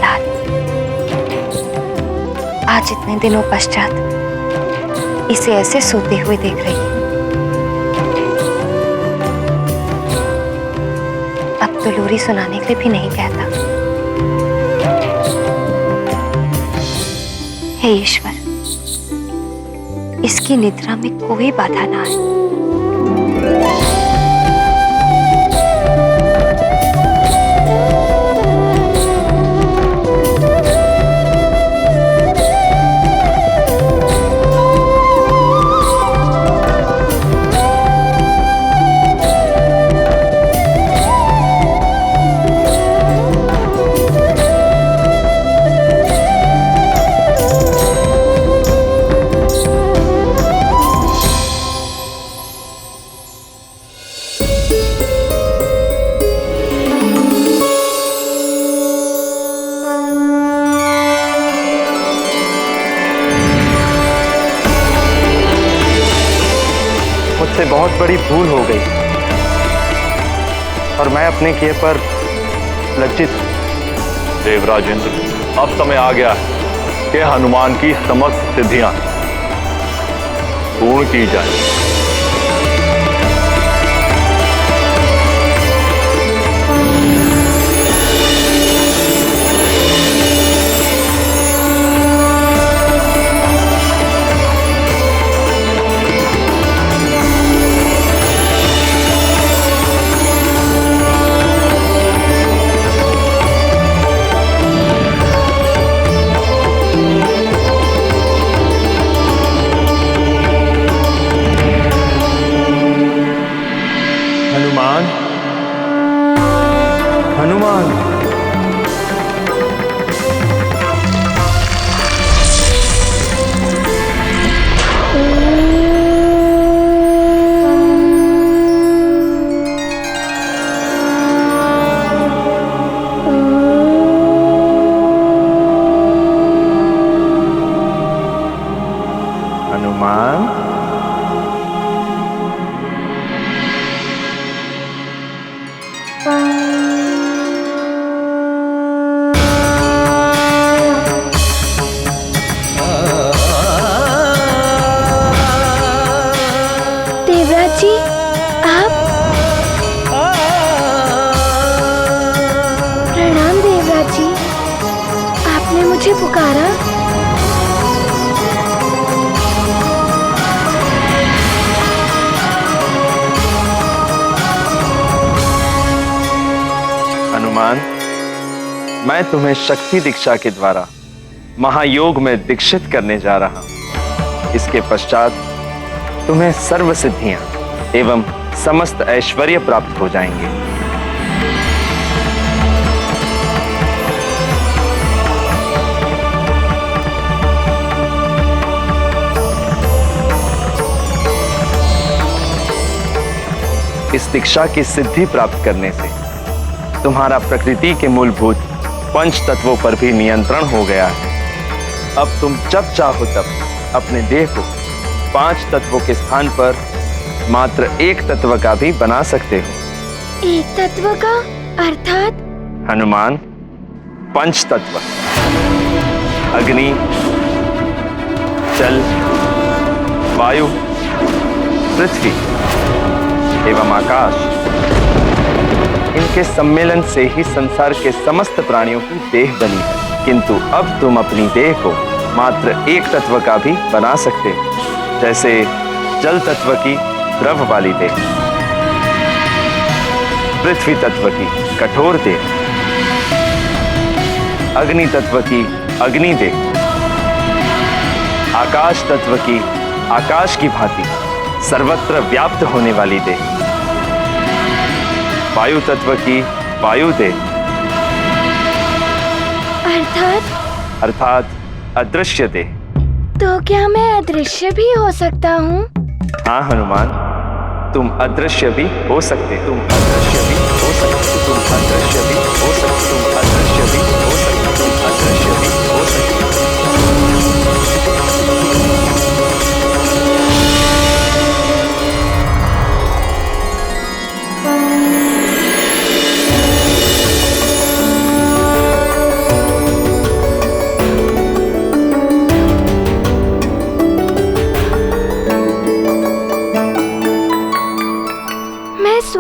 हालात। आज इतने दिनों पश्चात इसे ऐसे सोते हुए देख रही हूं। अब तो लोरी सुनाने के लिए भी नहीं कहता। हे ईश्वर, इसकी निद्रा में कोई बाधा ना आए। मुझसे बहुत बड़ी भूल हो गई और मैं अपने किए पर लज्जित हूं। देवराजेंद्र, अब समय आ गया है कि हनुमान की समस्त सिद्धियां पूर्ण की जाए। हनुमान, हनुमान, हनुमान, देवराज जी, आप? प्रणाम देवराज जी, आपने मुझे पुकारा? हनुमान, मैं तुम्हें शक्ति दीक्षा के द्वारा महायोग में दीक्षित करने जा रहा हूं। इसके पश्चात तुम्हें सर्व सिद्धियां एवं समस्त ऐश्वर्य प्राप्त हो जाएंगे। इस दीक्षा की सिद्धि प्राप्त करने से तुम्हारा प्रकृति के मूलभूत पंच तत्वों पर भी नियंत्रण हो गया है। अब तुम जब चाहो तब अपने देह को 5 तत्वों के स्थान पर मात्र 1 तत्व का भी बना सकते हो। 1 तत्व का अर्थात? हनुमान, पंच तत्व अग्नि, जल, वायु, पृथ्वी एवं आकाश, इनके सम्मेलन से ही संसार के समस्त प्राणियों की देह बनी है। किंतु अब तुम अपनी देह को मात्र 1 तत्व का भी बना सकते हो, जैसे जल तत्व की द्रव वाली देह, पृथ्वी तत्व की कठोर देह, अग्नि तत्व की अग्नि देह, आकाश तत्व की आकाश की भांति सर्वत्र व्याप्त होने वाली देह, वायु तत्व की वायु देह, अर्थात अदृश्य देह। तो क्या मैं अदृश्य भी हो सकता हूँ? हाँ हनुमान, तुम अदृश्य भी हो सकते, तुम अदृश्य भी हो सकते, तुम अदृश्य भी हो सकते, तुम अदृश्य भी हो सकते, तुम अदृश्य भी हो सकते।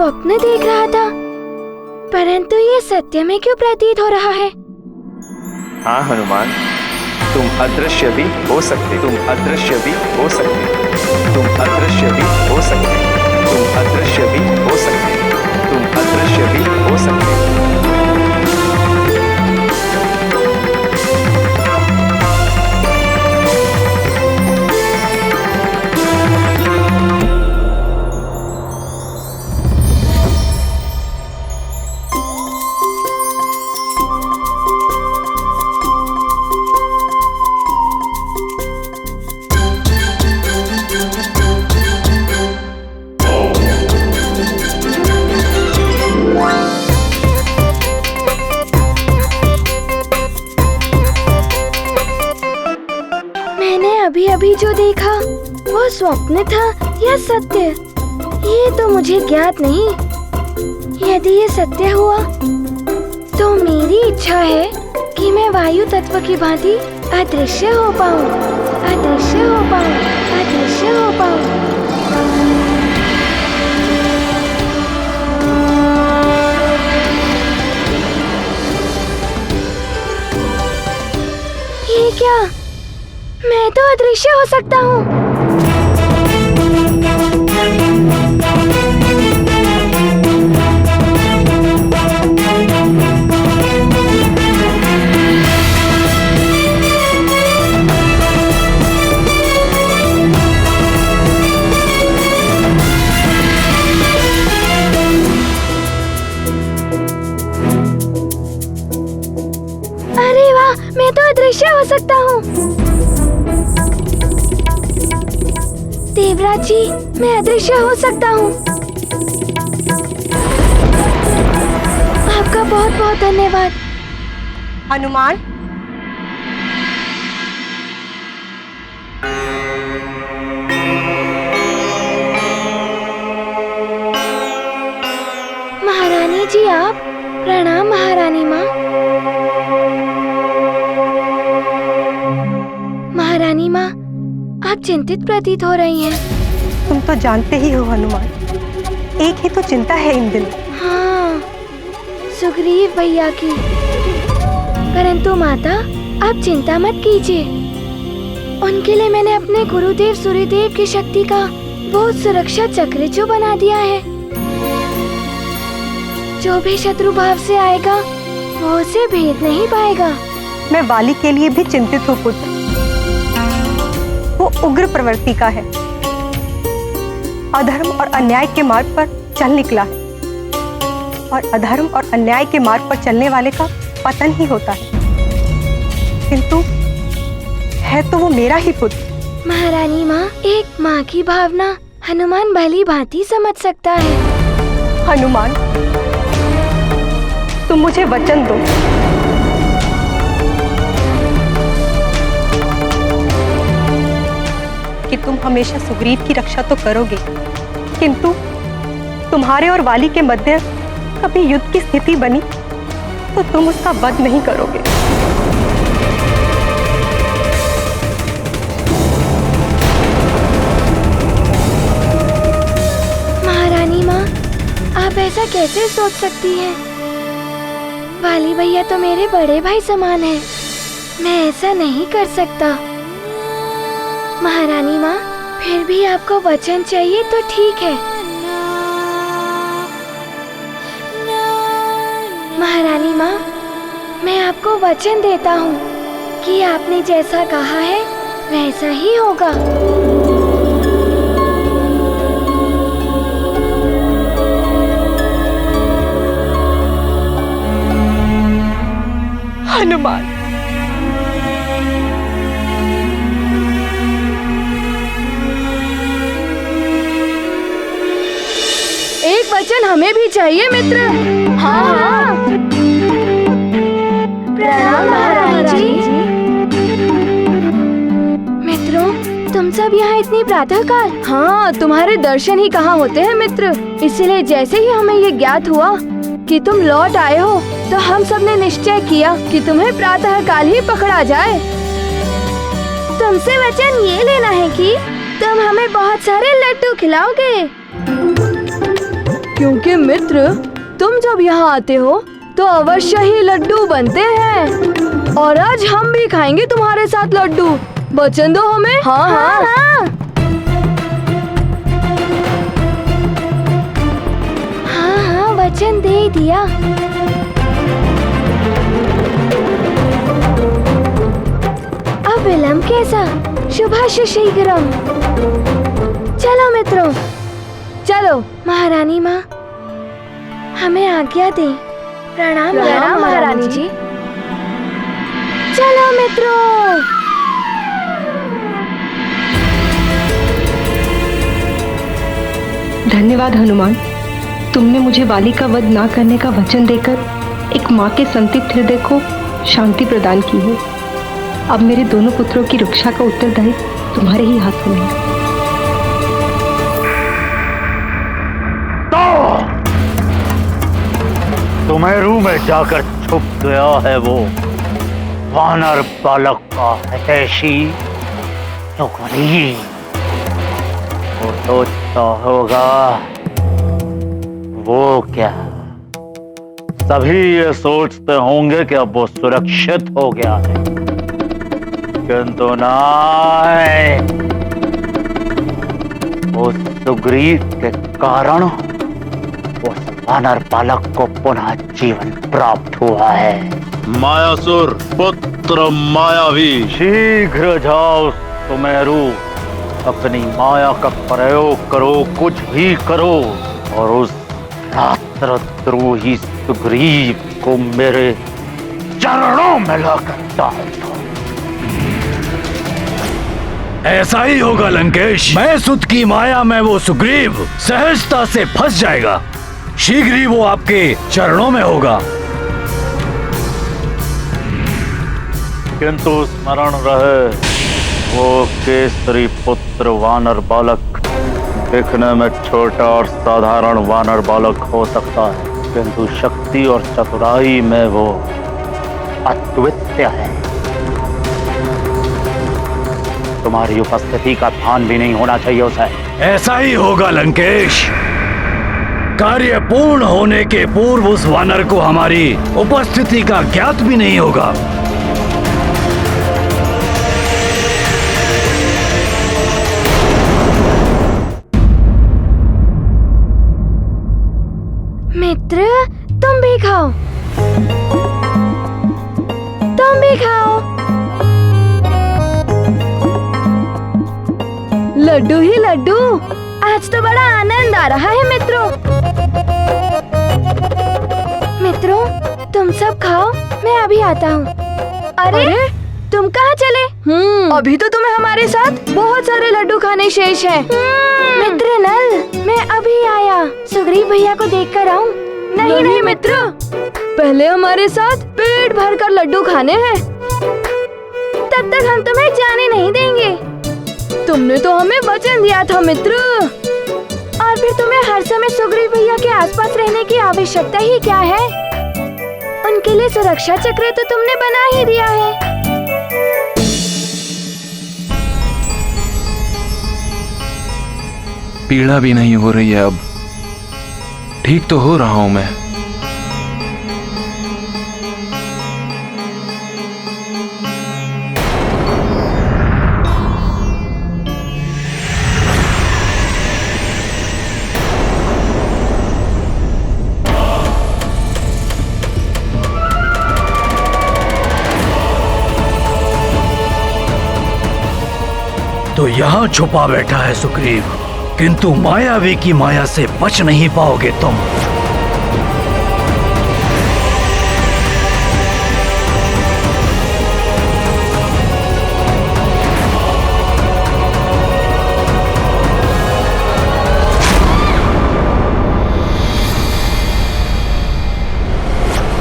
स्वप्न देख रहा था, परंतु ये सत्य में क्यों प्रतीत हो रहा है? हाँ हनुमान, तुम अदृश्य भी हो सकते, तुम अदृश्य भी हो सकते, तुम अदृश्य भी हो सकते, तुम अदृश्य भी हो सकते, तुम अदृश्य भी हो सकते। अभी अभी जो देखा वो स्वप्न था या सत्य, ये तो मुझे ज्ञात नहीं। यदि ये सत्य हुआ तो मेरी इच्छा है कि मैं वायु तत्व की भांति अदृश्य हो पाऊं, अदृश्य हो पाऊं, अदृश्य हो पाऊं। ये क्या? मैं तो अदृश्य हो सकता हूँ। अरे वाह, मैं तो अदृश्य हो सकता हूँ। देवराज जी, मैं अदृश्य हो सकता हूँ। आपका बहुत बहुत धन्यवाद। हनुमान, महारानी जी आप, प्रणाम महारानी माँ। महारानी माँ, आप चिंतित प्रतीत हो रही हैं। तुम तो जानते ही हो हनुमान, एक ही तो चिंता है इन दिनों। हाँ, सुग्रीव भैया की। परंतु माता, आप चिंता मत कीजिए। उनके लिए मैंने अपने गुरुदेव सूर्यदेव की शक्ति का वो सुरक्षा चक्र जो बना दिया है। जो भी शत्रु भाव से आएगा वो उसे भेद नहीं पाएगा। मैं वाली के लिए भी चिंतित हूँ पुत्र। वो उग्र प्रवृत्ति का है, अधर्म और अन्याय के मार्ग पर चल निकला है, और अधर्म और अन्याय के मार्ग पर चलने वाले का पतन ही होता है। किंतु है तो वो मेरा ही पुत्र। महारानी माँ, एक माँ की भावना हनुमान भली भांति समझ सकता है। हनुमान, तुम मुझे वचन दो कि तुम हमेशा सुग्रीव की रक्षा तो करोगे, किंतु तुम्हारे और वाली के मध्य कभी युद्ध की स्थिति बनी तो तुम उसका वध नहीं करोगे। महारानी माँ, आप ऐसा कैसे सोच सकती हैं? वाली भैया तो मेरे बड़े भाई समान हैं। मैं ऐसा नहीं कर सकता। महारानी माँ, फिर भी आपको वचन चाहिए तो ठीक है। महारानी माँ, मैं आपको वचन देता हूँ कि आपने जैसा कहा है वैसा ही होगा। हनुमान, एक वचन हमें भी चाहिए मित्र। हाँ हाँ, प्रणाम महाराज जी। मित्रों, तुम सब यहाँ इतनी प्रातःकाल? हाँ, तुम्हारे दर्शन ही कहाँ होते हैं मित्र। इसलिए जैसे ही हमें ये ज्ञात हुआ कि तुम लौट आए हो तो हम सब ने निश्चय किया कि तुम्हें प्रातःकाल ही पकड़ा जाए। तुमसे वचन ये लेना है कि तुम हमें बहुत सारे लड्डू खिलाओगे। क्योंकि मित्र, तुम जब यहाँ आते हो तो अवश्य ही लड्डू बनते हैं और आज हम भी खाएंगे तुम्हारे साथ लड्डू। वचन दो हमें। हाँ हाँ, हाँ। हाँ, वचन दे दिया। अब विलंब कैसा? शुभाशु शीघ्रम। चलो मित्रों, चलो। महारानी माँ, हमें आज्ञा दे। प्रणाम महारानी जी। चलो मित्रों। धन्यवाद हनुमान, तुमने मुझे वाली का वध ना करने का वचन देकर एक माँ के संतप्त हृदय को शांति प्रदान की है। अब मेरे दोनों पुत्रों की रक्षा का उत्तरदायित्व तुम्हारे ही हाथों में है। सुमेरु में जाकर छुप गया है वो वानर बालक का हितैषी सुग्रीव। वो सोचता होगा वो क्या, सभी ये सोचते होंगे कि अब वो सुरक्षित हो गया है, किंतु नहीं, उस सुग्रीव के कारण उस वानर बालक को पुनः जीवन प्राप्त हुआ है। मायासुर पुत्र मायावी, शीघ्र जाओ सुमेरु, अपनी माया का प्रयोग करो, कुछ भी करो, और उस रात्रद्रोही सुग्रीव को मेरे चरणों में लाकर डाल दो। ऐसा ही होगा लंकेश। मैं सुत की माया में वो सुग्रीव सहजता से फंस जाएगा। शीघ्र ही वो आपके चरणों में होगा। किंतु स्मरण रहे, वो केसरी पुत्र वानर बालक दिखने में छोटा और साधारण वानर बालक हो सकता है, किंतु शक्ति और चतुराई में वो अद्वितीय है। तुम्हारी उपस्थिति का ध्यान भी नहीं होना चाहिए उसे। ऐसा ही होगा लंकेश। कार्य पूर्ण होने के पूर्व उस वानर को हमारी उपस्थिति का ज्ञात भी नहीं होगा। मित्र, तुम भी खाओ, तुम भी खाओ। लड्डू ही लड्डू। आज तो बड़ा आनंद आ रहा है मित्रों। मित्रों, तुम सब खाओ, मैं अभी आता हूँ। अरे, तुम कहाँ चले? अभी तो तुम्हें हमारे साथ बहुत सारे लड्डू खाने शेष हैं। मित्र नल, मैं अभी आया। सुग्रीव भैया को देख कर आऊँ। नहीं मित्र, पहले हमारे साथ पेट भर कर लड्डू खाने हैं। तब तक हम तुम्हें जाने नहीं देंगे। तुमने तो हमें वचन दिया था मित्र। और फिर तुम्हें हर समय सुग्रीव भैया के आसपास रहने की आवश्यकता ही क्या है? उनके लिए सुरक्षा चक्र तो तुमने बना ही दिया है। पीड़ा भी नहीं हो रही है अब। ठीक तो हो रहा हूं मैं। तो यहाँ छुपा बैठा है सुग्रीव, किंतु मायावी की माया से बच नहीं पाओगे तुम।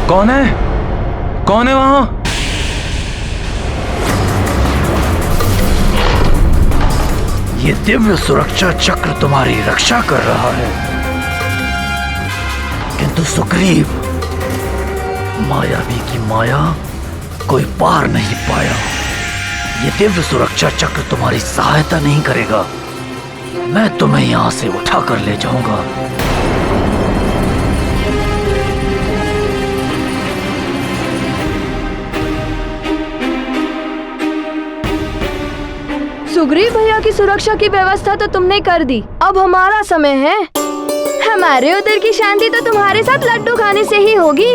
कौन है? कौन है वहां? ये दिव्य सुरक्षा चक्र तुम्हारी रक्षा कर रहा है, किंतु सुग्रीव, मायावी की माया कोई पार नहीं पाया। ये दिव्य सुरक्षा चक्र तुम्हारी सहायता नहीं करेगा। मैं तुम्हें यहां से उठा कर ले जाऊंगा। सुग्रीव भैया की सुरक्षा की व्यवस्था तो तुमने कर दी, अब हमारा समय है। हमारे उधर की शांति तो तुम्हारे साथ लड्डू खाने से ही होगी।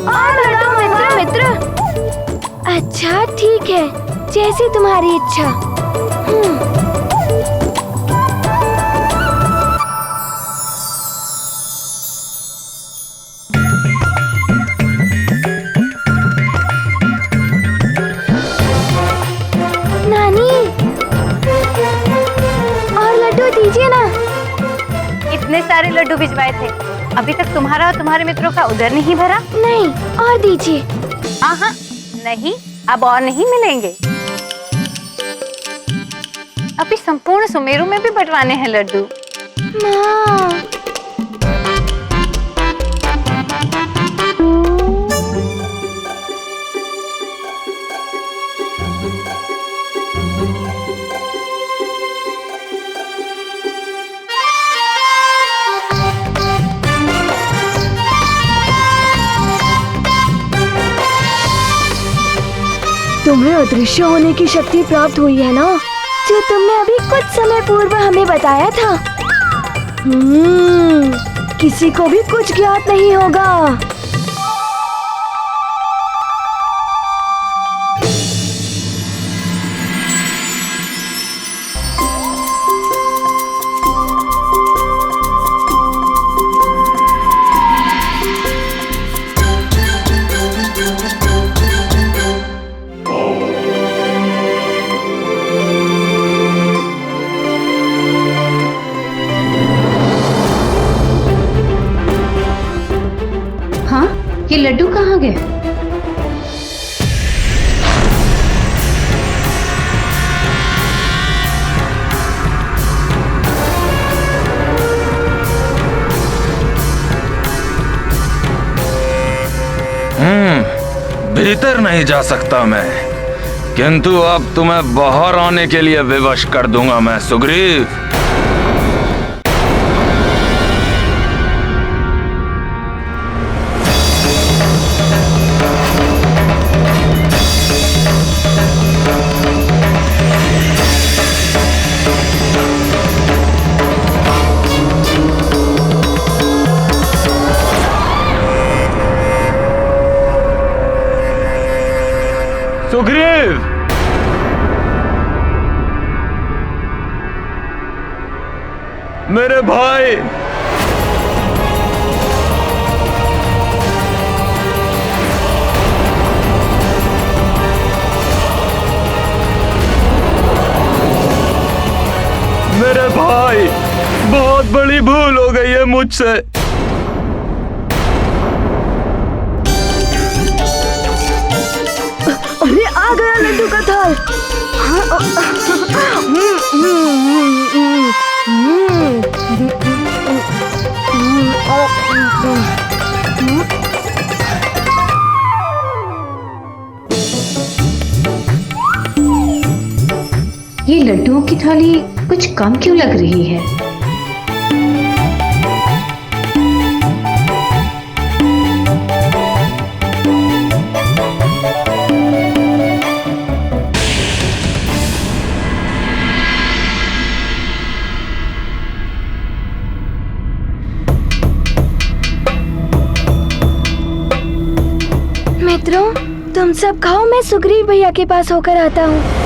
और लड्डू मित्र मित्र। अच्छा ठीक है, जैसी तुम्हारी इच्छा। नानी, और लड्डू दीजिए ना। इतने सारे लड्डू भिजवाए थे, अभी तक तुम्हारा और तुम्हारे मित्रों का उधर नहीं भरा? नहीं, और दीजिए। हाँ, नहीं, अब और नहीं मिलेंगे। अभी संपूर्ण सुमेरु में भी बंटवाने हैं लड्डू। माँ, तुम्हें अदृश्य होने की शक्ति प्राप्त हुई है ना, जो तुमने अभी कुछ समय पूर्व हमें बताया था। किसी को भी कुछ ज्ञात नहीं होगा। ये लड्डू कहाँ गए? भीतर नहीं जा सकता मैं, किंतु अब तुम्हें बाहर आने के लिए विवश कर दूंगा मैं सुग्रीव। सुग्रीव, मेरे भाई, मेरे भाई, बहुत बड़ी भूल हो गई है मुझसे। अरे आ गया लड्डू का थाल। ये लड्डुओं की थाली कुछ कम क्यों लग रही है? मित्रों, तुम सब खाओ, मैं सुग्रीव भैया के पास होकर आता हूँ।